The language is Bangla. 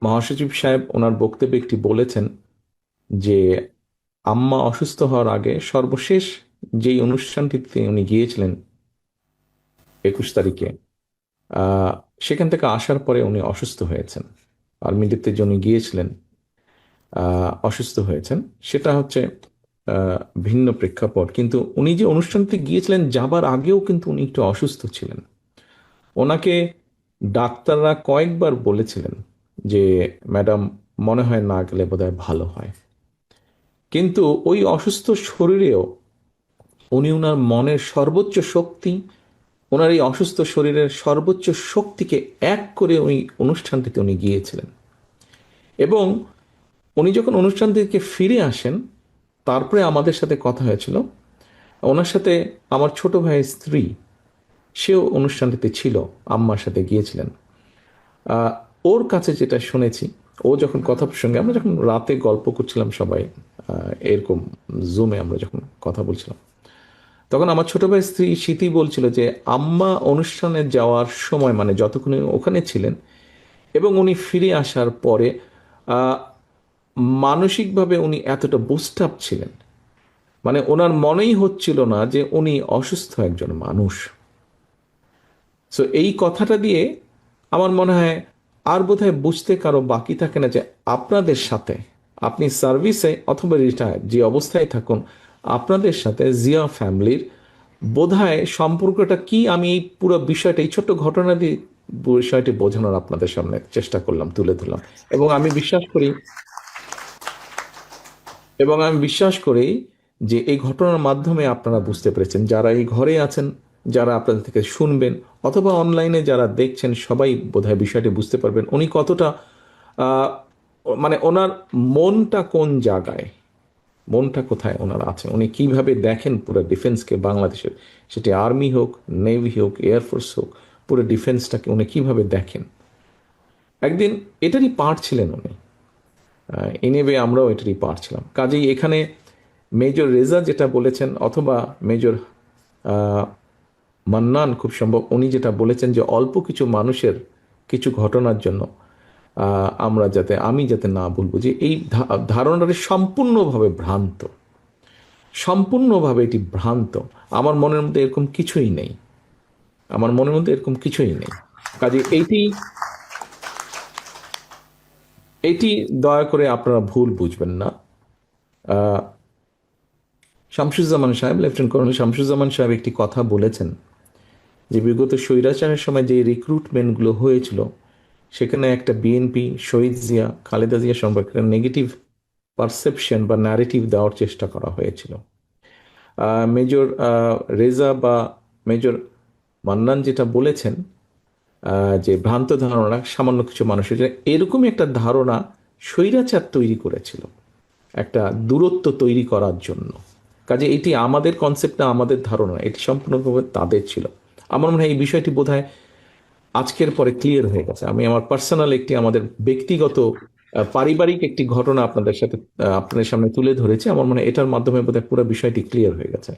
মহাসচিব সাহেব ওনার বক্তব্যে একটি বলেছেন যে আম্মা অসুস্থ হওয়ার আগে সর্বশেষ যেই অনুষ্ঠানটিতে উনি গিয়েছিলেন 21 তারিখে, আহ সেখান থেকে আসার পরে উনি অসুস্থ হয়েছেন। আর্মিতে যে উনি গিয়েছিলেন, অসুস্থ হয়েছেন, সেটা হচ্ছে আহ, ভিন্ন প্রেক্ষাপট। কিন্তু উনি যে অনুষ্ঠানটি গিয়েছিলেন যাবার আগেও কিন্তু উনি একটু অসুস্থ ছিলেন। ওনাকে ডাক্তাররা কয়েকবার বলেছিলেন যে ম্যাডাম, মনে হয় না গেলে বোধহয় ভালো হয়। কিন্তু ওই অসুস্থ শরীরেও উনি ওনার মনের সর্বোচ্চ শক্তি, ওনার এই অসুস্থ শরীরের সর্বোচ্চ শক্তিকে এক করে ওই অনুষ্ঠানটিতে উনি গিয়েছিলেন। এবং উনি যখন অনুষ্ঠান থেকে ফিরে আসেন, তারপরে আমাদের সাথে কথা হয়েছিল। ওনার সাথে আমার ছোট ভাইয়ের স্ত্রী, সেও অনুষ্ঠানটিতে ছিল, আম্মার সাথে গিয়েছিলেন। আহ, ওর কাছে যেটা শুনেছি, ও যখন কথা প্রসঙ্গে আমরা যখন রাতে গল্প করছিলাম সবাই, এরকম জুমে আমরা যখন কথা বলছিলাম, তখন আমার ছোট ভাই স্ত্রী স্মৃতি বলছিল যে আম্মা অনুষ্ঠানে যাওয়ার সময়, মানে যতক্ষণ উনি ওখানে ছিলেন এবং উনি ফিরে আসার পরে, আহ, মানসিকভাবে উনি এতটা বুস্ট আপ ছিলেন, মানে ওনার মনেই হচ্ছিল না যে উনি অসুস্থ একজন মানুষ। সো এই কথাটা দিয়ে আমার মনে হয় আর বোধহয় বুঝতে কারো বাকি থাকে না যে আপনাদের সাথে, আপনি সার্ভিসে অথবা রিটায়ার যে অবস্থায় থাকুন, আপনাদের সাথে জিয়া ফ্যামিলির বোধহয় সম্পর্কটা কি। আমি এই পুরো বিষয়টা, এই ছোট্ট ঘটনা দিয়ে বিষয়টি বোঝানোর আপনাদের সামনে চেষ্টা করলাম, তুলে ধরলাম। এবং আমি বিশ্বাস করি এবং আমি বিশ্বাস করি যে এই ঘটনার মাধ্যমে আপনারা বুঝতে পেরেছেন, যারা এই ঘরে আছেন, যারা আপনাদের থেকে শুনবেন, অথবা অনলাইনে যারা দেখছেন, সবাই বোধহয় বিষয়টি বুঝতে পারবেন উনি কতটা, আহ, মানে ওনার মনটা কোন জায়গায়, মনটা কোথায় ওনার আছে, উনি কিভাবে দেখেন পুরো ডিফেন্সকে, বাংলাদেশের, সেটি আর্মি হোক, নেভি হোক, এয়ারফোর্স হোক, পুরো ডিফেন্সটাকে উনি কিভাবে দেখেন। একদিন এটারই পার্ট ছিলেন উনি। এনিওয়ে আমরাও এটারই পার্ট ছিলাম। কাজেই এখানে মেজর রেজা যেটা বলেছেন, অথবা মেজর আহ, মান্নান খুব সম্ভব উনি যেটা বলেছেন যে অল্প কিছু মানুষের কিছু ঘটনার জন্য আমি যাতে না বলবো যে এই ধারণাটি সম্পূর্ণভাবে ভ্রান্ত, সম্পূর্ণভাবে এটি ভ্রান্ত। আমার মনের মধ্যে এরকম কিছুই নেই, আমার মনের মধ্যে এরকম কিছুই নেই। কাজে এইটি এটি দয়া করে আপনারা ভুল বুঝবেন না। আহ, শামসুজ্জামান সাহেব, লেফটেন্যান্ট কর্নেল শামসুজ্জামান সাহেব একটি কথা বলেছেন যে বিগত স্বৈরাচারের সময় যে রিক্রুটমেন্টগুলো হয়েছিল, সেখানে একটা বিএনপি, শহীদ জিয়া, খালেদা জিয়া সম্পর্কে নেগেটিভ পারসেপশন বা ন্যারেটিভ দেওয়ার চেষ্টা করা হয়েছিল। মেজর রেজা বা মেজর মান্নান যেটা বলেছেন, যে ভ্রান্ত ধারণা সামান্য কিছু মানুষের, এরকমই একটা ধারণা স্বৈরাচার তৈরি করেছিল একটা দূরত্ব তৈরি করার জন্য। কাজে এটি আমাদের কনসেপ্ট না, আমাদের ধারণা, এটি সম্পূর্ণভাবে তাদের ছিল। আমার মনে হয় এই বিষয়টি বোধহয় আজকের পরে ক্লিয়ার হয়ে গেছে। আমি আমার পার্সোনাল একটি, আমাদের ব্যক্তিগত পারিবারিক একটি ঘটনা আপনাদের সাথে, আপনাদের সামনে তুলে ধরেছি। আমার মনে হয় এটার মাধ্যমে বোধহয় পুরো বিষয়টি ক্লিয়ার হয়ে গেছে।